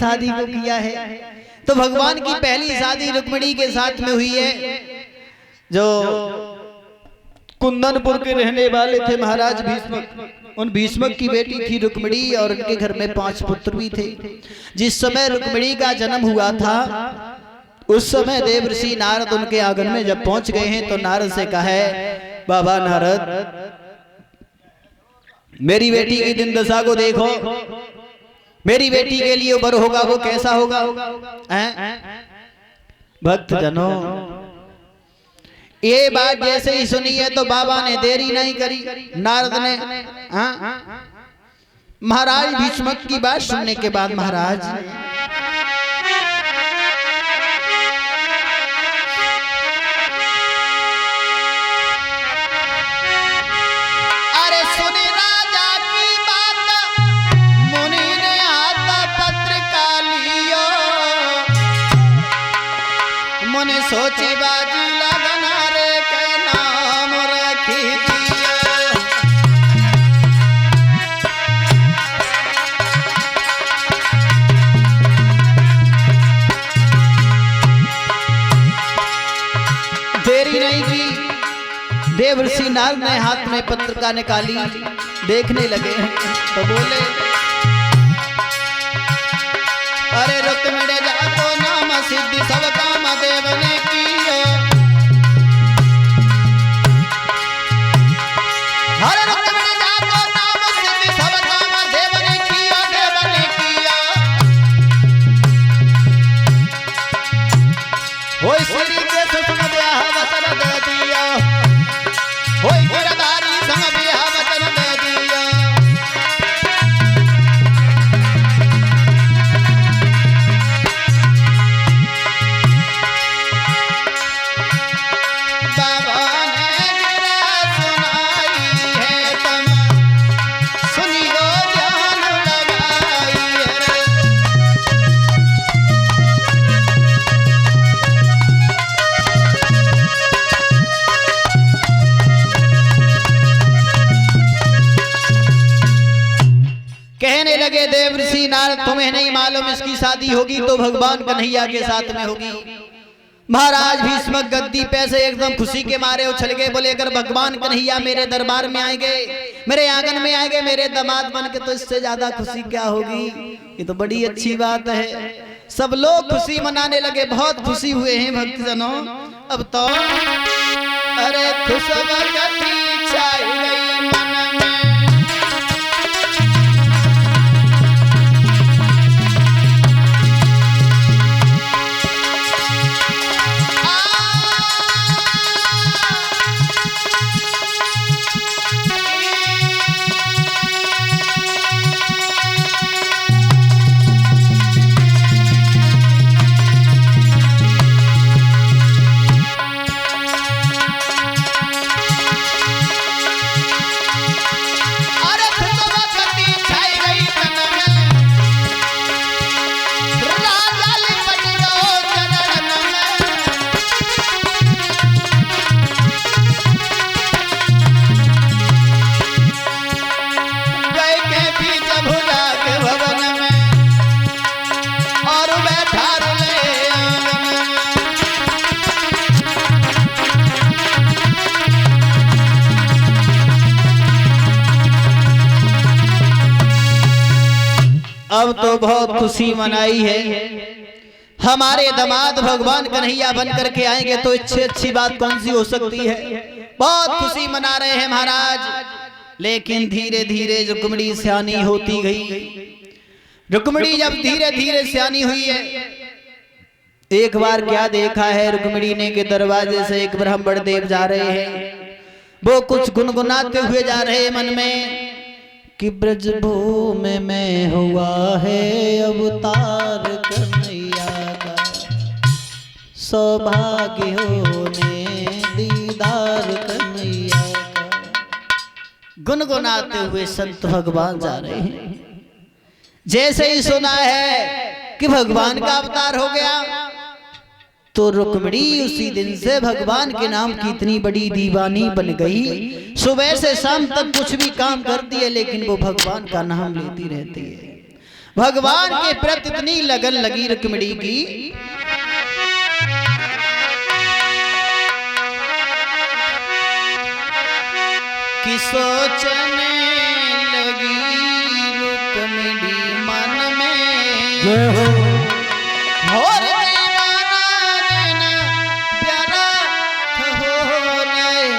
शादी को किया है। तो भगवान की पहली शादी रुक्मिणी के साथ में हुई है, जो कुंदनपुर के रहने वाले थे महाराज भीष्मक। उन भीष्मक की बेटी थी रुक्मिणी और उनके घर में 5 पुत्र भी थे। जिस समय रुक्मिणी का जन्म हुआ था उस समय देवर्षि नारद उनके आंगन में जब पहुंच गए हैं तो नारद से कहा है, बाबा नारद मेरी बेटी की दिन दशा को देखो, मेरी बेटी के लिए वर होगा वो कैसा होगा। भक्त जनों ये बात जैसे ही सुनी है तो बाबा ने देरी नहीं करी, नारद ने महाराज भीष्मक की बात सुनने के बाद महाराज सोची बाजी लगना रे के नाम रखी दिया। देरी नहीं की, देवर्षि नारद ने हाथ में पत्रिका निकाली, देखने लगे तो बोले, अरे रुक्मिणी जातो नाम सिद्धि सब काम देव ने किया। अरे रुक्मिणी जातो नाम सिद्धि सब काम देव ने किया, देव ने किया। होय श्री के संग ब्याह वचन दे दिया, होय गिरधारी संग ब्याह वचन दे दिया। कहने लगे देवर्षि नारद तुम्हें नहीं मालूम इसकी शादी होगी तो भगवान कन्हैया के साथ में होगी। महाराज भीष्मक गद्दी पे से एकदम खुशी के मारे उछल गए, बोले अगर भगवान कन्हैया मेरे दरबार में आएंगे, मेरे आंगन में आएंगे, मेरे दामाद बन के, तो इससे ज्यादा खुशी क्या होगी। ये तो बड़ी अच्छी बात है। सब लोग खुशी मनाने लगे, बहुत खुशी हुए हैं भक्तजनों। अब तो अरे खुशबू छाई गई मन में, अब तो बहुत खुशी मनाई है। हमारे दामाद भगवान कन्हैया बन करके आएंगे तो इससे अच्छी बात कौन सी हो सकती है। बहुत खुशी मना रहे हैं महाराज। लेकिन धीरे धीरे रुक्मिणी सियानी होती गई। रुक्मिणी जब धीरे धीरे सियानी हुई है, एक बार क्या देखा है रुक्मिणी ने कि दरवाजे से एक ब्राह्मण देव जा रहे हैं। वो कुछ गुनगुनाते हुए जा रहे मन में कि ब्रजभूमि में हुआ है अवतार कन्हैया का, सौभाग्य होने दीदार कन्हैया का। गुनगुनाते हुए संत भगवान जा रहे हैं। जैसे ही सुना है कि भगवान का अवतार हो गया तो रुक्मिणी उसी दिन से भगवान के नाम की इतनी बड़ी दीवानी बन गई। सुबह से शाम तक कुछ भी काम करती है लेकिन वो भगवान का नाम लेती रहती है। भगवान के प्रति इतनी लगन लगी रुक्मिणी की कि सोचने लगी रुक्मिणी मन में और दीवाना देना प्यारा हो रहे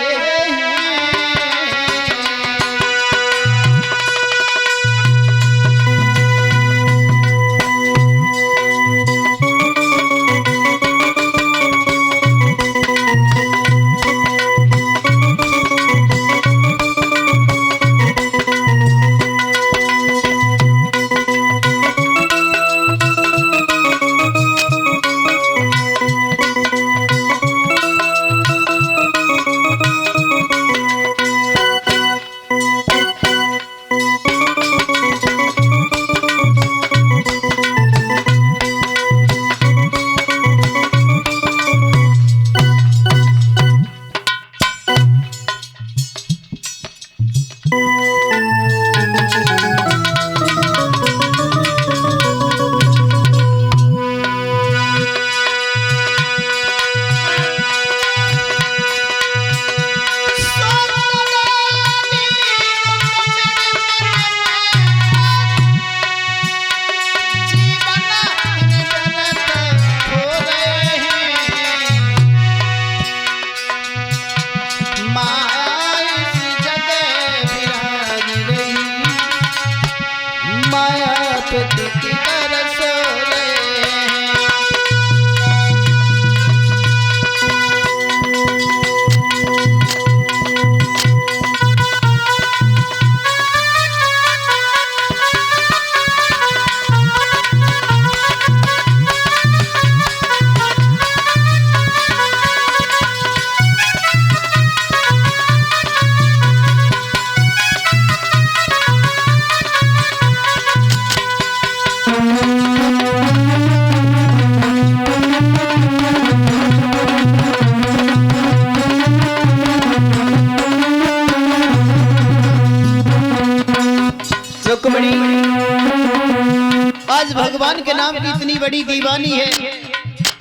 आज भगवान के नाम की इतनी बड़ी दीवानी है,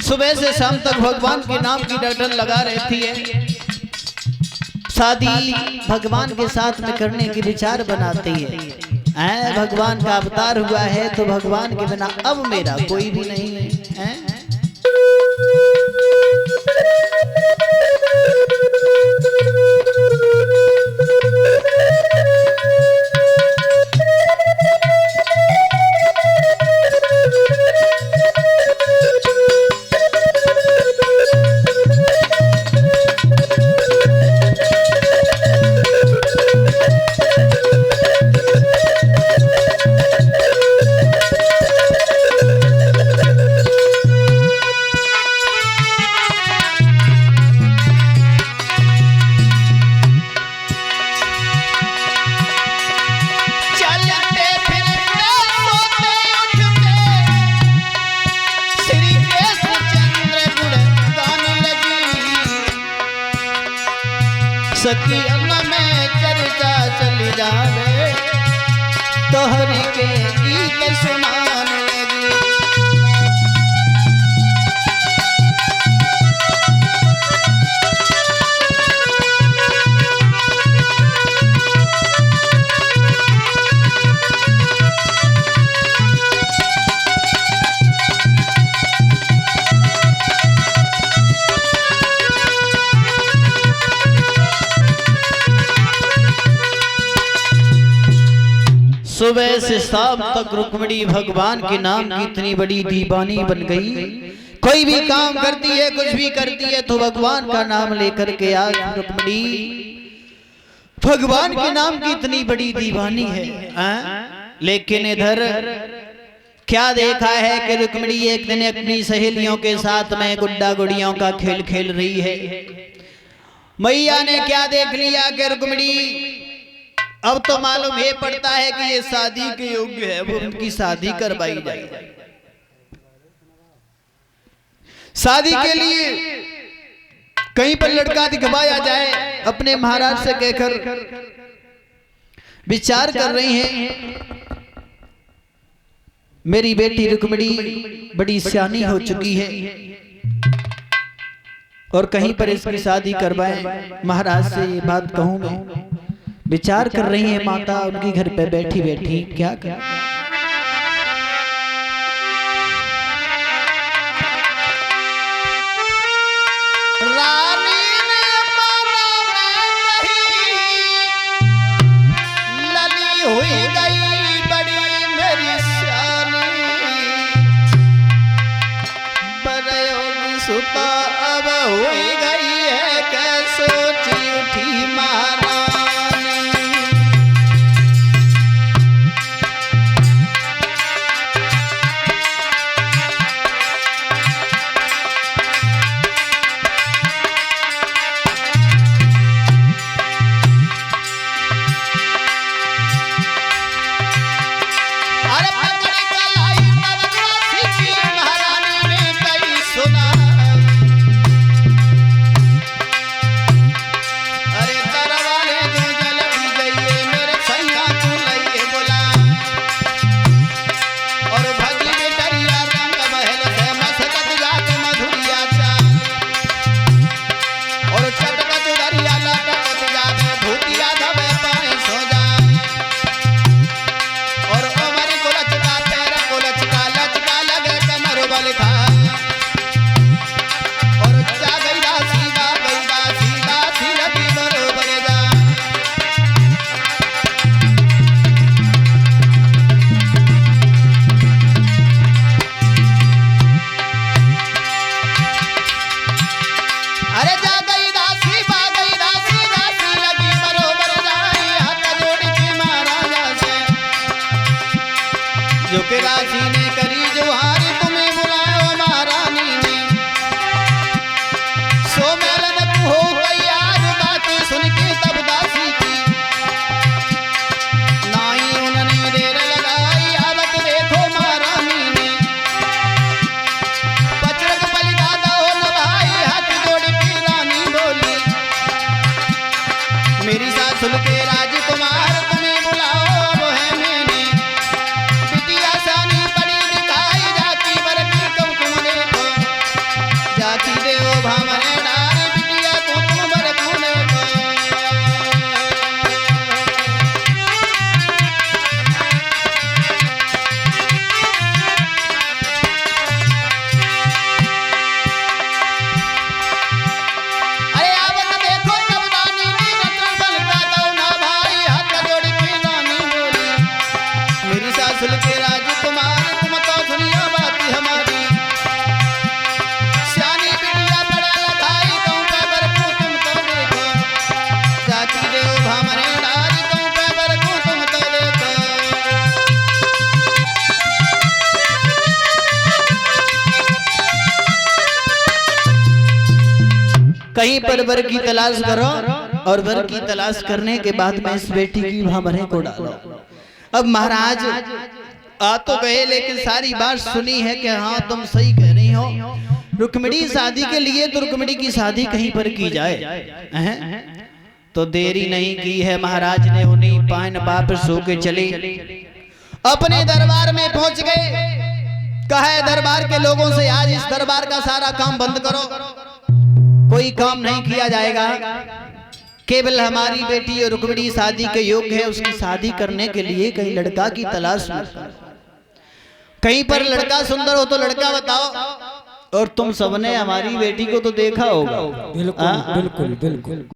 सुबह से शाम तक भगवान के नाम की डटन लगा रहती है। शादी भगवान के साथ में करने की विचार बनाती है। भगवान का अवतार हुआ है तो भगवान के बिना अब मेरा कोई भी नहीं है। सखी में चर्चा चली जावे तोहरी के गीत सुनाने लगी। सुबह से शाम तक रुक्मिणी भगवान के नाम की इतनी बड़ी दीवानी बन गई। कोई भी काम करती है, कुछ भी करती है तो भगवान का नाम लेकर के आज रुक्मिणी भगवान के नाम की इतनी बड़ी दीवानी है। लेकिन इधर क्या देखा है कि रुक्मिणी एक दिन अपनी सहेलियों के साथ में गुड्डा गुड़ियों का खेल खेल रही है। मैया ने क्या देख लिया कि रुक्मिणी अब तो मालूम ये पड़ता है कि ये शादी के योग्य है, वो उनकी शादी करवाई जाए। शादी के लिए कहीं पर लड़का दिखवाया जाए, अपने महाराज से कहकर विचार कर रही हैं। मेरी बेटी रुक्मिणी बड़ी सियानी हो चुकी है और कहीं पर इसकी शादी करवाएं। महाराज से ये बात कहूं मैं, विचार कर रही है माता उनकी घर पे बैठी बैठी क्या कर। सुता अब हो गई है कैसे सोची उठी महारानी। अरे पकड़ के आई नवग्रह की महारानी ने कई सुना। राजी ने करी जोहारी तुम्हें बुलायो महारानी ने। सो मेलन हो गई आज बात सुन के तब दासी की। नाई उन्होंने देर लगाई आवत देखो महारानी ने। बजरंग बली दादा हो न भाई हाथ जोड़ के रानी बोली। मेरी सासुल के राजकुमार तुम्हें बुलाओ वो है मैंने। कहीं पर वर की तलाश करो और वर की तलाश करने के बाद में इस बेटी की भावरे को डालो। अब महाराज आ तो गए लेकिन सारी बात सुनी है कि हाँ तुम सही कह रही हो। रुक्मिणी शादी के लिए तो रुक्मिणी की शादी कहीं पर की जाए। तो देरी नहीं की है महाराज ने उन्हीं पान वापस होके चले अपने दरबार में पहुंच गए। कहा दरबार के लोगों से आज इस दरबार का सारा काम बंद करो, कोई काम नहीं किया जाएगा। केवल हमारी बेटी और रुक्मिणी शादी के योग्य है, उसकी शादी करने के लिए कहीं लड़का की तलाश में। कहीं पर लड़का सुंदर हो तो लड़का बताओ। और तुम सबने हमारी बेटी को तो देखा होगा। बिल्कुल बिल्कुल बिल्कुल।